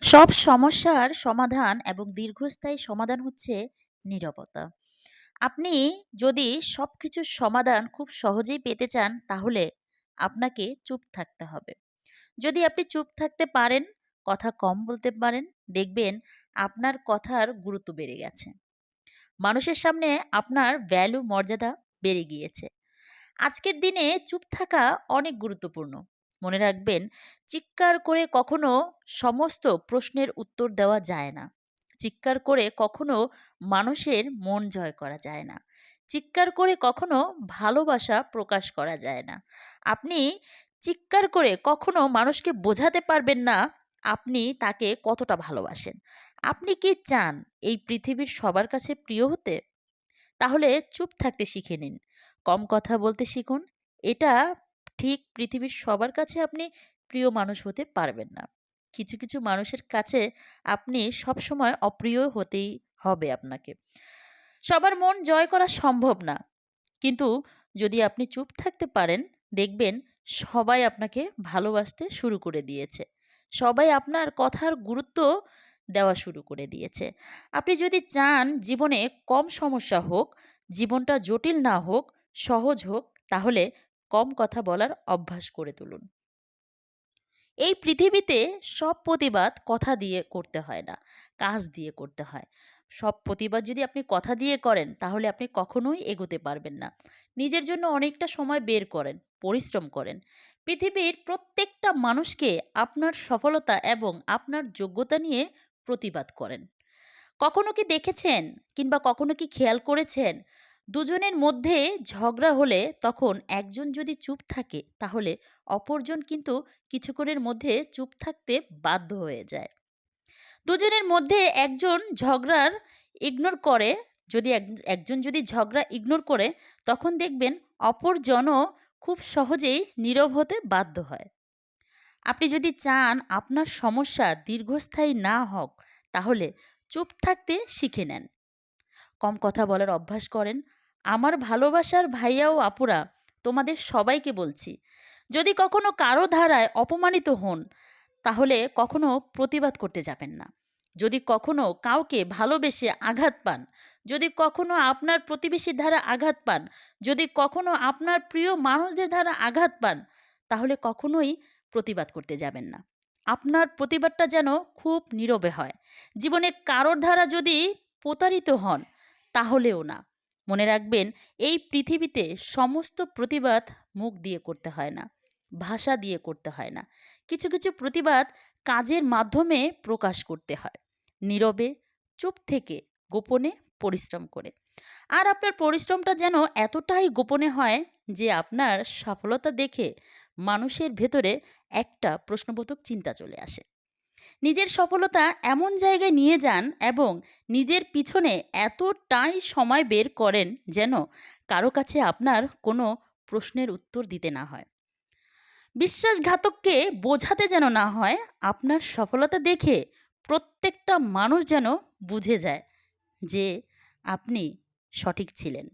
সব সমস্যার সমাধান এবং দীর্ঘস্থায়ী সমাধান হচ্ছে নীরবতা। আপনি যদি সবকিছুর সমাধান খুব সহজেই পেতে চান, তাহলে আপনাকে চুপ থাকতে হবে। যদি আপনি চুপ থাকতে পারেন, কথা কম বলতে পারেন, দেখবেন আপনার কথার গুরুত্ব বেড়ে গেছে। মানুষের সামনে আপনার ভ্যালু মর্যাদা বেড়ে গিয়েছে। আজকের দিনে চুপ থাকা অনেক গুরুত্বপূর্ণ। মনে রাখবেন, চিৎকার করে কখনো সমস্ত প্রশ্নের উত্তর দেওয়া যায় না। চিৎকার করে কখনো মানুষের মন জয় করা যায় না। চিৎকার করে কখনো ভালোবাসা প্রকাশ করা যায় না। আপনি চিৎকার করে কখনো মানুষকে বোঝাতে পারবেন না আপনি তাকে কতটা ভালোবাসেন। আপনি কি চান এই পৃথিবীর সবার কাছে প্রিয় হতে? তাহলে চুপ থাকতে শিখে নিন। কম কথা বলতে শিখুন। এটা ঠিক, পৃথিবীর সবার কাছে আপনি প্রিয় মানুষ হতে পারবেন না। কিছু, কিছু মানুষের কাছে আপনি সবসময় অপ্রিয় হতেই হবে আপনাকে। সবার মন জয় করা সম্ভব না। কিন্তু যদি আপনি চুপ থাকতে পারেন, দেখবেন সবাই আপনাকে ভালোবাসতে শুরু করে দিয়েছে। সবাই আপনার কথার গুরুত্ব দেওয়া শুরু করে দিয়েছে। আপনি যদি চান জীবনে কম সমস্যা হোক, জীবনটা জটিল না হোক, সহজ হোক, তাহলে কম কথা বলার অভ্যাস করে তুলুন। এই পৃথিবীতে সব প্রতিবাদ কথা দিয়ে করতে হয় না, কাজ দিয়ে করতে হয়। সব প্রতিবাদ যদি আপনি কথা দিয়ে করেন, তাহলে আপনি কখনোই এগোতে পারবেন না। নিজের জন্য অনেকটা সময় বের করেন, পরিশ্রম করেন। পৃথিবীর প্রত্যেকটা মানুষকে আপনার সফলতা এবং আপনার যোগ্যতা নিয়ে প্রতিবাদ করেন। কখনো কি দেখেছেন কিংবা কখনো কি খেয়াল করেছেন, দুজনের মধ্যে ঝগড়া হলে তখন একজন যদি চুপ থাকে, তাহলে অপরজন কিন্তু কিছুক্ষণের মধ্যে চুপ থাকতে বাধ্য হয়ে যায়। দুজনের মধ্যে একজন ঝগড়ার ইগনোর করে, যদি একজন যদি ঝগড়া ইগনোর করে, তখন দেখবেন অপরজনও খুব সহজেই নীরব হতে বাধ্য হয়। আপনি যদি চান আপনার সমস্যা দীর্ঘস্থায়ী না হোক, তাহলে চুপ থাকতে শিখে নেন। কম কথা বলার অভ্যাস করেন। আমার ভালোবাসার ভাইয়া ও আপুরা, তোমাদের সবাইকে বলছি, যদি কখনো কারো ধারায় অপমানিত হন, তাহলে কখনো প্রতিবাদ করতে যাবেন না। যদি কখনো কাউকে ভালোবেসে আঘাত পান, যদি কখনো আপনার প্রতিবেশীর দ্বারা আঘাত পান, যদি কখনো আপনার প্রিয় মানুষদের দ্বারা আঘাত পান, তাহলে কখনোই প্রতিবাদ করতে যাবেন না। আপনার প্রতিবাদটা যেন খুব নীরবে হয়। জীবনে কারোর দ্বারা যদি প্রতারিত হন, তাহলেও না। মনে রাখবেন, এই পৃথিবীতে সমস্ত প্রতিবাদ মুখ দিয়ে করতে হয় না, ভাষা দিয়ে করতে হয় না। কিছু কিছু প্রতিবাদ কাজের মাধ্যমে প্রকাশ করতে হয়, নীরবে, চুপ থেকে, গোপনে, পরিশ্রম করে। আর আপনার পরিশ্রমটা যেন এতটাই গোপনে হয় যে আপনার সফলতা দেখে মানুষের ভেতরে একটা প্রশ্নবোধক চিন্তা চলে আসে। নিজের সফলতা এমন জায়গায় নিয়ে যান এবং নিজের পিছনে এতটাই সময় বের করেন যেন কারো কাছে আপনার কোনো প্রশ্নের উত্তর দিতে না হয়। বিশ্বাসঘাতককে বোঝাতে যেন না হয়, আপনার সফলতা দেখে প্রত্যেকটা মানুষ যেন বুঝে যায় যে আপনি সঠিক ছিলেন।